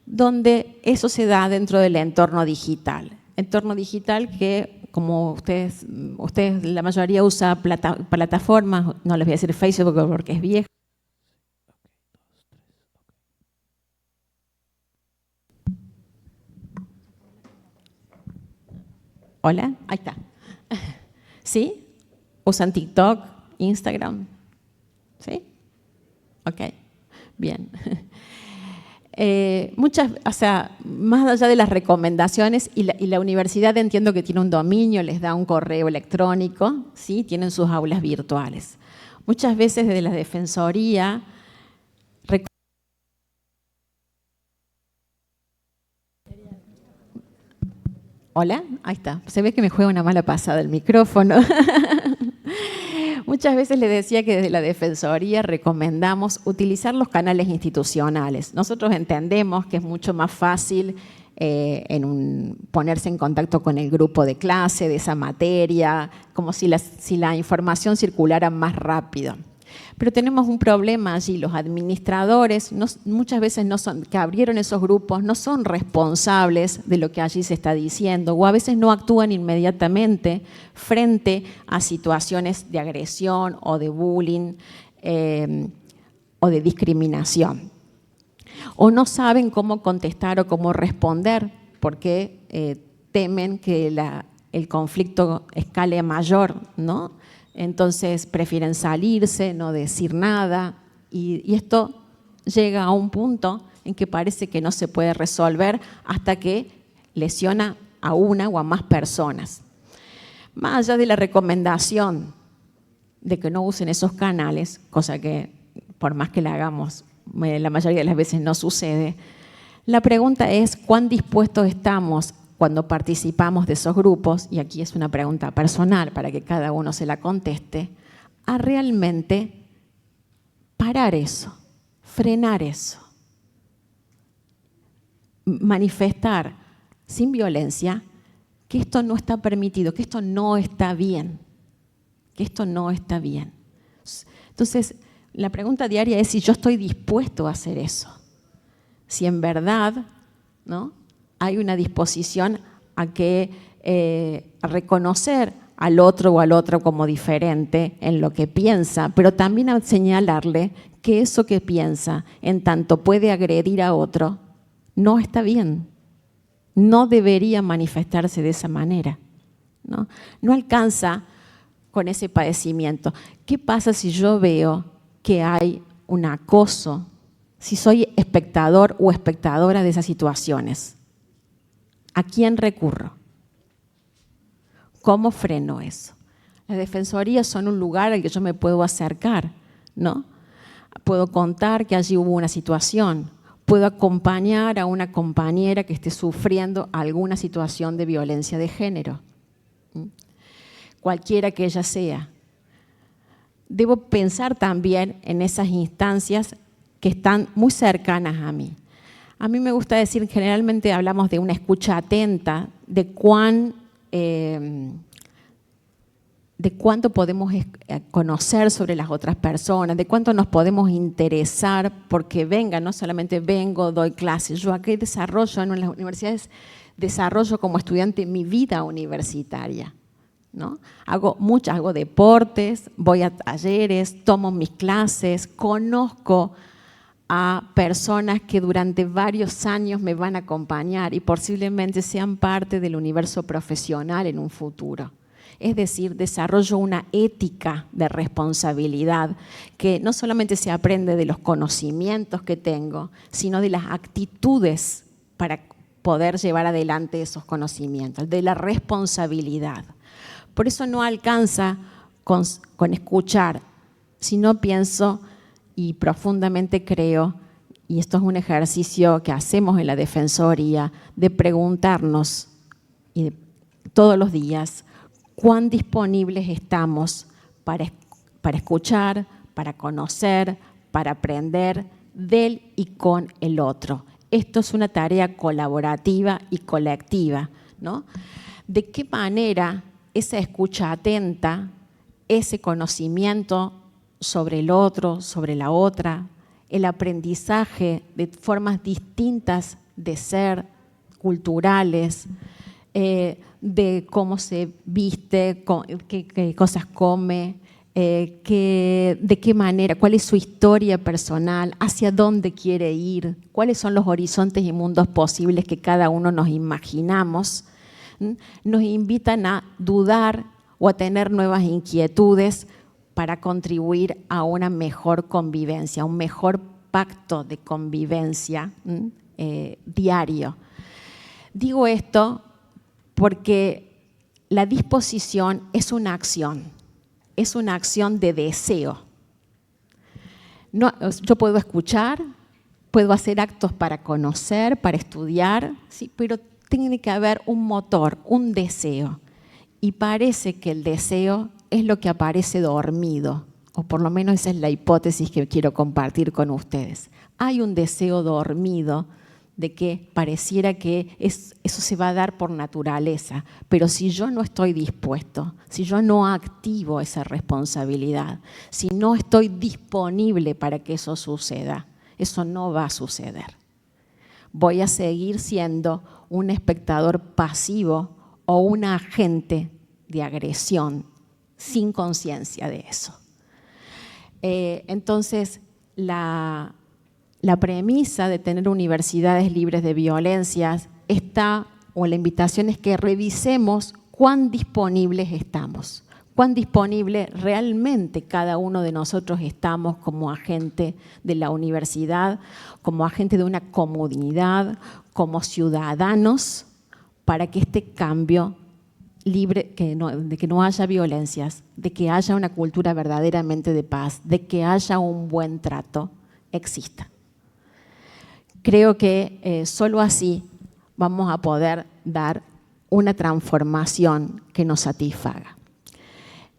donde eso se da dentro del entorno digital. Entorno digital que, como ustedes la mayoría usa plataformas, no les voy a decir Facebook porque es viejo. Hola, ahí está. ¿Sí? ¿Usan TikTok, Instagram? ¿Sí? Ok, bien. Más allá de las recomendaciones, y la universidad entiendo que tiene un dominio, les da un correo electrónico, ¿sí? Tienen sus aulas virtuales. Muchas veces desde la Defensoría Hola, ahí está. Se ve que me juega una mala pasada el micrófono. Muchas veces le decía que desde la Defensoría recomendamos utilizar los canales institucionales. Nosotros entendemos que es mucho más fácil ponerse en contacto con el grupo de clase de esa materia, como si la información circulara más rápido. Pero tenemos un problema allí, los administradores muchas veces que abrieron esos grupos no son responsables de lo que allí se está diciendo o a veces no actúan inmediatamente frente a situaciones de agresión o de bullying o de discriminación. O no saben cómo contestar o cómo responder porque temen que el conflicto escale a mayor, ¿no? Entonces prefieren salirse, no decir nada y esto llega a un punto en que parece que no se puede resolver hasta que lesiona a una o a más personas. Más allá de la recomendación de que no usen esos canales, cosa que por más que la hagamos, la mayoría de las veces no sucede, la pregunta es ¿cuán dispuestos estamos cuando participamos de esos grupos, y aquí es una pregunta personal para que cada uno se la conteste, a realmente parar eso, frenar eso, manifestar sin violencia que esto no está permitido, que esto no está bien, que esto no está bien. Entonces, la pregunta diaria es si yo estoy dispuesto a hacer eso, si en verdad, ¿no?, hay una disposición a reconocer al otro o al otro como diferente en lo que piensa, pero también a señalarle que eso que piensa, en tanto puede agredir a otro, no está bien, no debería manifestarse de esa manera, ¿no? No alcanza con ese padecimiento. ¿Qué pasa si yo veo que hay un acoso? Si soy espectador o espectadora de esas situaciones, ¿a quién recurro? ¿Cómo freno eso? Las defensorías son un lugar al que yo me puedo acercar, ¿no? Puedo contar que allí hubo una situación, puedo acompañar a una compañera que esté sufriendo alguna situación de violencia de género, cualquiera que ella sea. Debo pensar también en esas instancias que están muy cercanas a mí. A mí me gusta decir, generalmente hablamos de una escucha atenta, de cuánto podemos conocer sobre las otras personas, de cuánto nos podemos interesar porque vengan, no solamente vengo, doy clases. Yo aquí desarrollo en las universidades, desarrollo como estudiante mi vida universitaria, ¿no? Hago deportes, voy a talleres, tomo mis clases, conozco a personas que durante varios años me van a acompañar y posiblemente sean parte del universo profesional en un futuro. Es decir, desarrollo una ética de responsabilidad que no solamente se aprende de los conocimientos que tengo, sino de las actitudes para poder llevar adelante esos conocimientos, de la responsabilidad. Por eso no alcanza con escuchar, sino pienso y profundamente creo, y esto es un ejercicio que hacemos en la Defensoría, de preguntarnos todos los días cuán disponibles estamos para escuchar, para conocer, para aprender del y con el otro. Esto es una tarea colaborativa y colectiva, ¿no? ¿De qué manera esa escucha atenta, ese conocimiento sobre el otro, sobre la otra, el aprendizaje de formas distintas de ser, culturales, de cómo se viste, qué cosas come, de qué manera, cuál es su historia personal, hacia dónde quiere ir, cuáles son los horizontes y mundos posibles que cada uno nos imaginamos, nos invitan a dudar o a tener nuevas inquietudes para contribuir a una mejor convivencia, a un mejor pacto de convivencia diario. Digo esto porque la disposición es una acción de deseo. No, yo puedo escuchar, puedo hacer actos para conocer, para estudiar, ¿sí? Pero tiene que haber un motor, un deseo. Y parece que el deseo es lo que aparece dormido, o por lo menos esa es la hipótesis que quiero compartir con ustedes. Hay un deseo dormido de que pareciera que eso se va a dar por naturaleza, pero si yo no estoy dispuesto, si yo no activo esa responsabilidad, si no estoy disponible para que eso suceda, eso no va a suceder. Voy a seguir siendo un espectador pasivo o un agente de agresión sin conciencia de eso. Entonces, la premisa de tener universidades libres de violencias está, o la invitación es que revisemos cuán disponibles estamos, cuán disponible realmente cada uno de nosotros estamos como agente de la universidad, como agente de una comunidad, como ciudadanos, para que este cambio libre, de que no haya violencias, de que haya una cultura verdaderamente de paz, de que haya un buen trato, exista. Creo que solo así vamos a poder dar una transformación que nos satisfaga.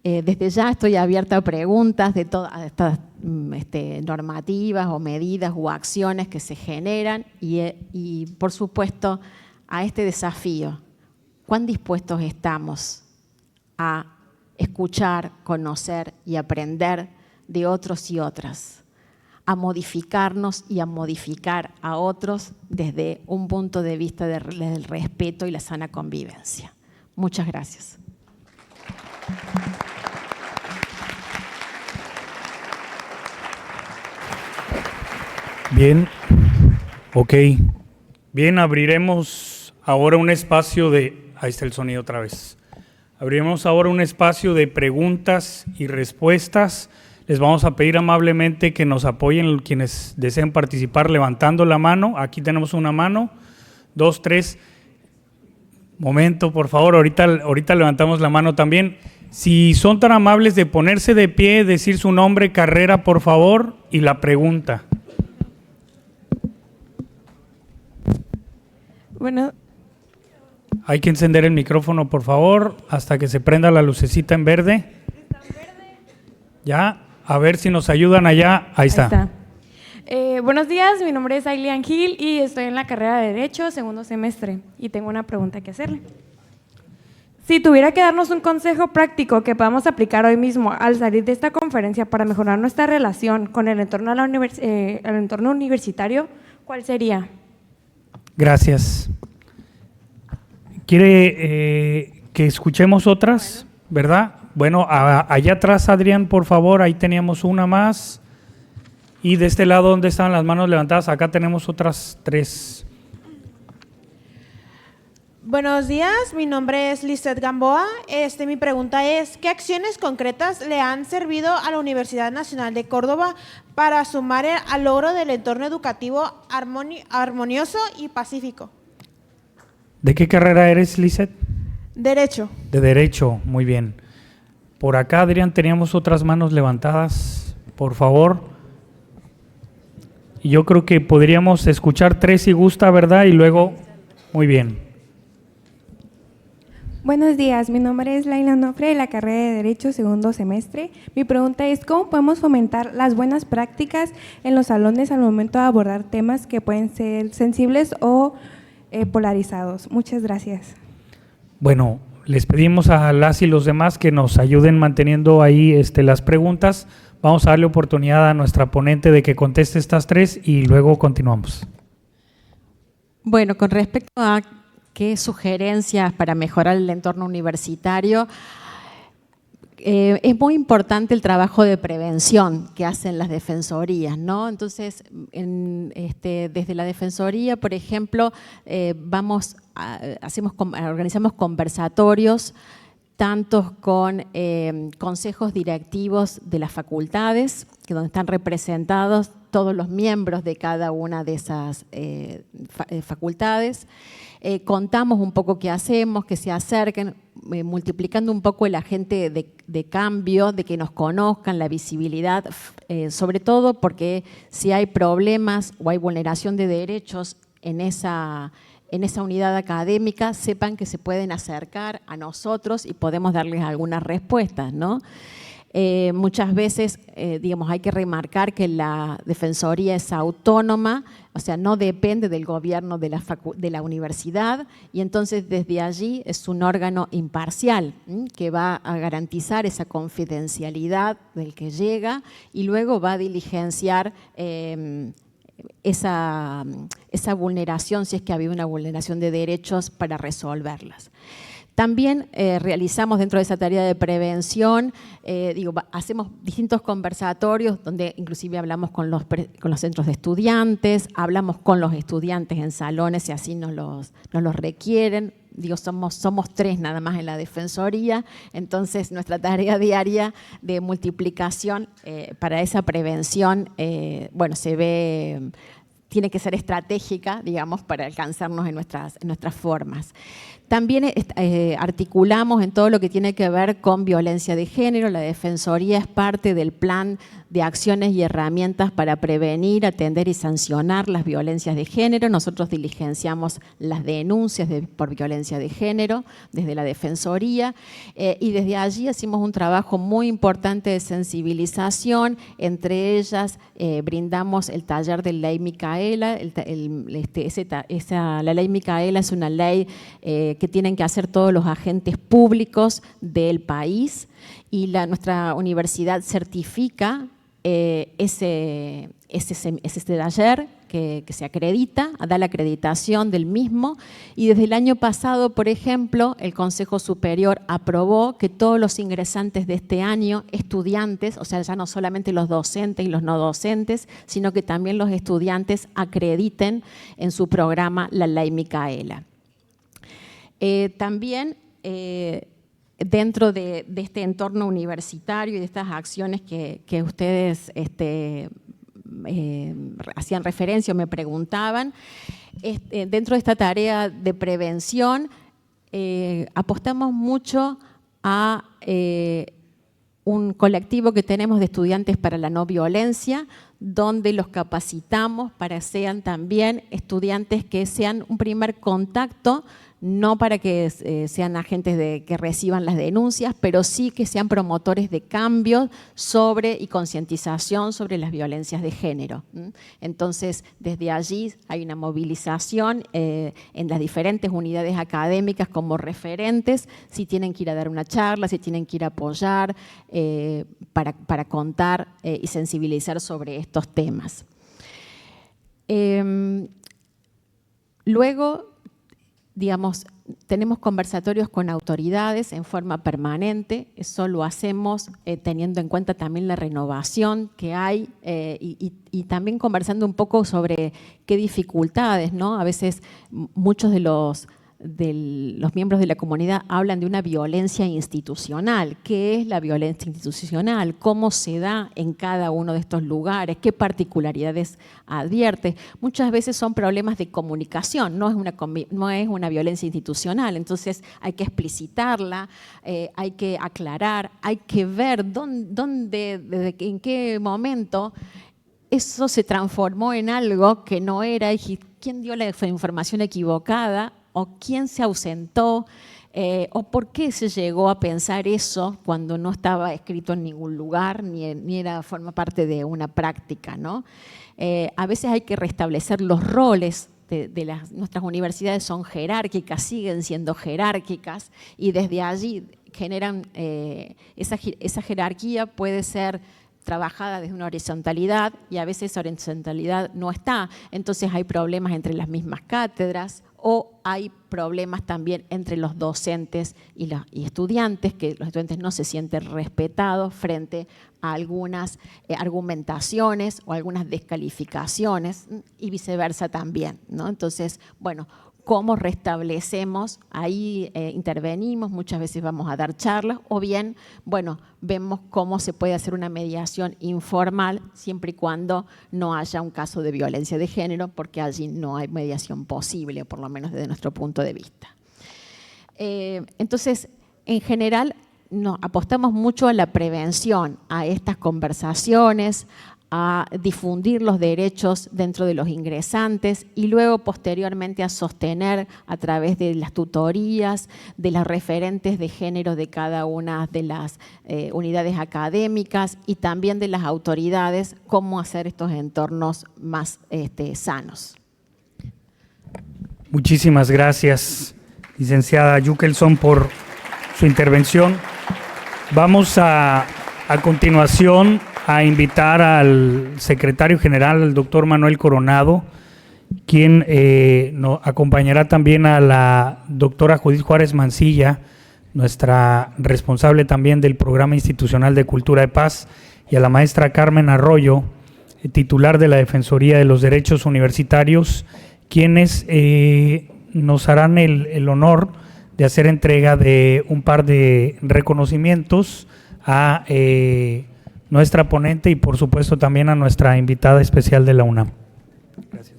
Desde ya estoy abierta a preguntas de todas estas normativas o medidas o acciones que se generan y por supuesto, a este desafío. ¿Cuán dispuestos estamos a escuchar, conocer y aprender de otros y otras? A modificarnos y a modificar a otros desde un punto de vista del respeto y la sana convivencia. Muchas gracias. Bien, ok. Bien, abriremos ahora un espacio de… Ahí está el sonido otra vez. Abriremos ahora un espacio de preguntas y respuestas. Les vamos a pedir amablemente que nos apoyen quienes deseen participar levantando la mano. Aquí tenemos una mano, 2, 3. Momento, por favor, ahorita levantamos la mano también. Si son tan amables de ponerse de pie, decir su nombre, carrera, por favor, y la pregunta. Bueno. Hay que encender el micrófono, por favor, hasta que se prenda la lucecita en verde. ¿Está en verde? Ya. A ver si nos ayudan allá. Ahí está. Buenos días, mi nombre es Ailian Gil y estoy en la carrera de Derecho, segundo semestre, y tengo una pregunta que hacerle. Si tuviera que darnos un consejo práctico que podamos aplicar hoy mismo al salir de esta conferencia para mejorar nuestra relación con el entorno, el entorno universitario, ¿cuál sería? Gracias. ¿Quiere que escuchemos otras, verdad? Bueno, allá atrás, Adrián, por favor, ahí teníamos una más. Y de este lado, ¿dónde estaban las manos levantadas? Acá tenemos otras 3. Buenos días, mi nombre es Lizeth Gamboa. Mi pregunta es, ¿qué acciones concretas le han servido a la Universidad Nacional de Córdoba para sumar al logro del entorno educativo armonioso y pacífico? ¿De qué carrera eres, Lizeth? Derecho. De Derecho, muy bien. Por acá, Adrián, teníamos otras manos levantadas, por favor. Y yo creo que podríamos escuchar 3 si gusta, ¿verdad? Y luego, muy bien. Buenos días, mi nombre es Laila Nofre de la carrera de Derecho, segundo semestre. Mi pregunta es, ¿cómo podemos fomentar las buenas prácticas en los salones al momento de abordar temas que pueden ser sensibles o polarizados? Muchas gracias. Bueno, les pedimos a las y los demás que nos ayuden manteniendo ahí las preguntas. Vamos a darle oportunidad a nuestra ponente de que conteste estas 3 y luego continuamos. Bueno, con respecto a qué sugerencias para mejorar el entorno universitario, es muy importante el trabajo de prevención que hacen las defensorías, ¿no? Entonces, desde la defensoría, por ejemplo, organizamos conversatorios tantos con consejos directivos de las facultades, donde están representados todos los miembros de cada una de esas facultades. Contamos un poco qué hacemos, que se acerquen, multiplicando un poco el agente de cambio, de que nos conozcan, la visibilidad, sobre todo porque si hay problemas o hay vulneración de derechos en esa unidad académica, sepan que se pueden acercar a nosotros y podemos darles algunas respuestas, ¿no? Muchas veces, hay que remarcar que la Defensoría es autónoma, o sea, no depende del gobierno de la universidad, y entonces desde allí es un órgano imparcial que va a garantizar esa confidencialidad del que llega y luego va a diligenciar esa vulneración, si es que ha habido una vulneración de derechos, para resolverlas. También realizamos dentro de esa tarea de prevención, hacemos distintos conversatorios donde inclusive hablamos con los centros de estudiantes, hablamos con los estudiantes en salones si así nos los requieren. Somos 3 nada más en la Defensoría, entonces nuestra tarea diaria de multiplicación para esa prevención, tiene que ser estratégica, para alcanzarnos en nuestras formas. También articulamos en todo lo que tiene que ver con violencia de género. La Defensoría es parte del plan de acciones y herramientas para prevenir, atender y sancionar las violencias de género. Nosotros diligenciamos las denuncias por violencia de género desde la Defensoría y desde allí hacemos un trabajo muy importante de sensibilización. Entre ellas brindamos el taller de Ley Micaela. La Ley Micaela es una ley que tienen que hacer todos los agentes públicos del país y nuestra universidad certifica ese taller que se acredita, da la acreditación del mismo, y desde el año pasado, por ejemplo, el Consejo Superior aprobó que todos los ingresantes de este año, estudiantes, o sea, ya no solamente los docentes y los no docentes, sino que también los estudiantes acrediten en su programa la Ley Micaela. También dentro de este entorno universitario y de estas acciones que ustedes hacían referencia o me preguntaban, dentro de esta tarea de prevención apostamos mucho a un colectivo que tenemos de estudiantes para la no violencia, donde los capacitamos para que sean también estudiantes que sean un primer contacto, no para que sean agentes que reciban las denuncias, pero sí que sean promotores de cambios y concientización sobre las violencias de género. Entonces, desde allí hay una movilización en las diferentes unidades académicas como referentes, si tienen que ir a dar una charla, si tienen que ir a apoyar, para contar y sensibilizar sobre estos temas. Luego, tenemos conversatorios con autoridades en forma permanente. Eso lo hacemos teniendo en cuenta también la renovación que hay y también conversando un poco sobre qué dificultades, ¿no? A veces muchos de los miembros de la comunidad hablan de una violencia institucional. ¿Qué es la violencia institucional? ¿Cómo se da en cada uno de estos lugares? ¿Qué particularidades advierte? Muchas veces son problemas de comunicación, no es una violencia institucional. Entonces hay que explicitarla, hay que aclarar, hay que ver en qué momento eso se transformó en algo que no era, y quién dio la información equivocada, o quién se ausentó, o por qué se llegó a pensar eso cuando no estaba escrito en ningún lugar, ni forma parte de una práctica, ¿no? A veces hay que restablecer los roles nuestras universidades son jerárquicas, siguen siendo jerárquicas, y desde allí generan esa jerarquía puede ser trabajada desde una horizontalidad, y a veces esa horizontalidad no está. Entonces hay problemas entre las mismas cátedras, o hay problemas también entre los docentes y estudiantes, que los estudiantes no se sienten respetados frente a algunas argumentaciones o algunas descalificaciones, y viceversa también, ¿no? Entonces, bueno, ¿cómo restablecemos? Ahí intervenimos, muchas veces vamos a dar charlas, o bien, bueno, vemos cómo se puede hacer una mediación informal siempre y cuando no haya un caso de violencia de género, porque allí no hay mediación posible, por lo menos desde nuestro punto de vista. Entonces, en general, apostamos mucho a la prevención, a estas conversaciones, a difundir los derechos dentro de los ingresantes, y luego posteriormente a sostener a través de las tutorías, de las referentes de género de cada una de las unidades académicas, y también de las autoridades, cómo hacer estos entornos más sanos. Muchísimas gracias, licenciada Jukelsson, por su intervención. Vamos a continuación a invitar al secretario general, el doctor Manuel Coronado, quien nos acompañará también a la doctora Judith Juárez Mancilla, nuestra responsable también del Programa Institucional de Cultura de Paz, y a la maestra Carmen Arroyo, titular de la Defensoría de los Derechos Universitarios, quienes nos harán el honor de hacer entrega de un par de reconocimientos a nuestra ponente y por supuesto también a nuestra invitada especial de la UNAM. Gracias.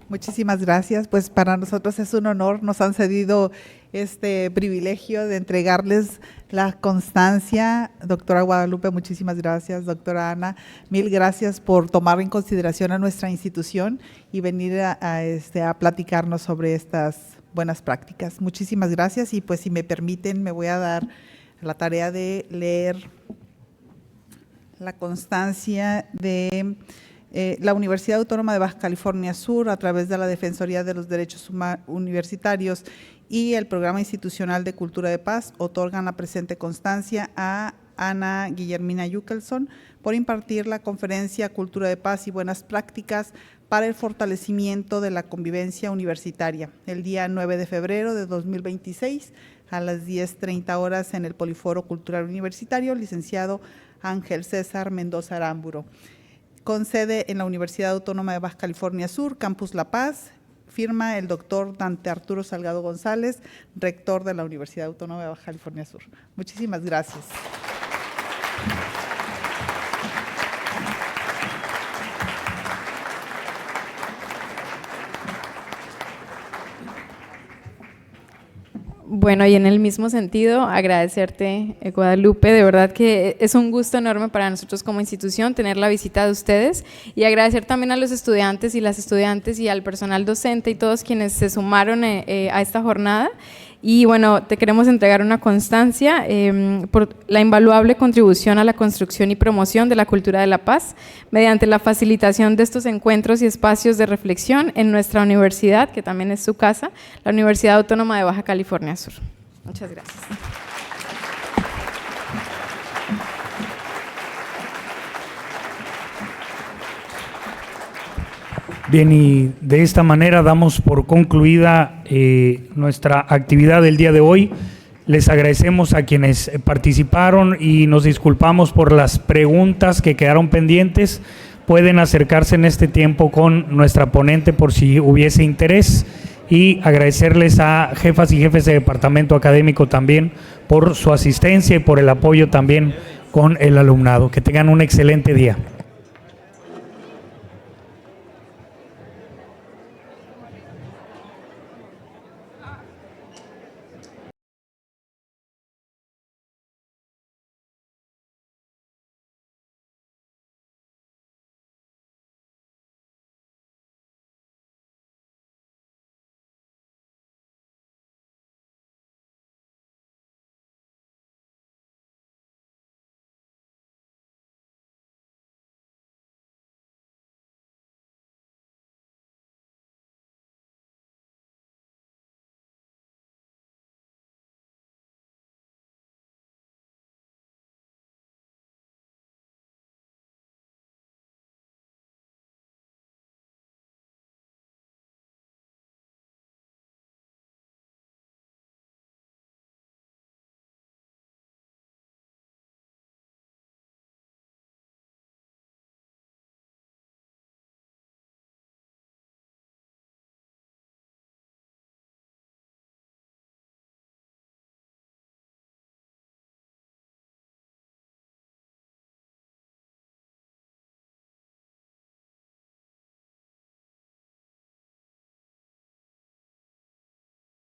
Muchísimas gracias. Pues para nosotros es un honor, nos han cedido este privilegio de entregarles la constancia. Doctora Guadalupe, muchísimas gracias. Doctora Ana, mil gracias por tomar en consideración a nuestra institución y venir a platicarnos sobre estas buenas prácticas. Muchísimas gracias, y pues si me permiten me voy a dar la tarea de leer la constancia de la Universidad Autónoma de Baja California Sur, a través de la Defensoría de los Derechos Universitarios y el Programa Institucional de Cultura de Paz, otorgan la presente constancia a Ana Guillermina Jukelsson por impartir la conferencia Cultura de Paz y Buenas Prácticas para el fortalecimiento de la convivencia universitaria, el día 9 de febrero de 2026, a las 10:30 horas en el Poliforo Cultural Universitario, licenciado Ángel César Mendoza Aramburo. Con sede en la Universidad Autónoma de Baja California Sur, Campus La Paz, firma el doctor Dante Arturo Salgado González, rector de la Universidad Autónoma de Baja California Sur. Muchísimas gracias. Bueno, y en el mismo sentido, agradecerte, Guadalupe, de verdad que es un gusto enorme para nosotros como institución tener la visita de ustedes, y agradecer también a los estudiantes y las estudiantes y al personal docente y todos quienes se sumaron a esta jornada. Y bueno, te queremos entregar una constancia por la invaluable contribución a la construcción y promoción de la cultura de la paz mediante la facilitación de estos encuentros y espacios de reflexión en nuestra universidad, que también es su casa, la Universidad Autónoma de Baja California Sur. Muchas gracias. Bien, y de esta manera damos por concluida nuestra actividad del día de hoy. Les agradecemos a quienes participaron y nos disculpamos por las preguntas que quedaron pendientes. pueden acercarse en este tiempo con nuestra ponente por si hubiese interés, y agradecerles a jefas y jefes de departamento académico también por su asistencia y por el apoyo también con el alumnado. Que tengan un excelente día.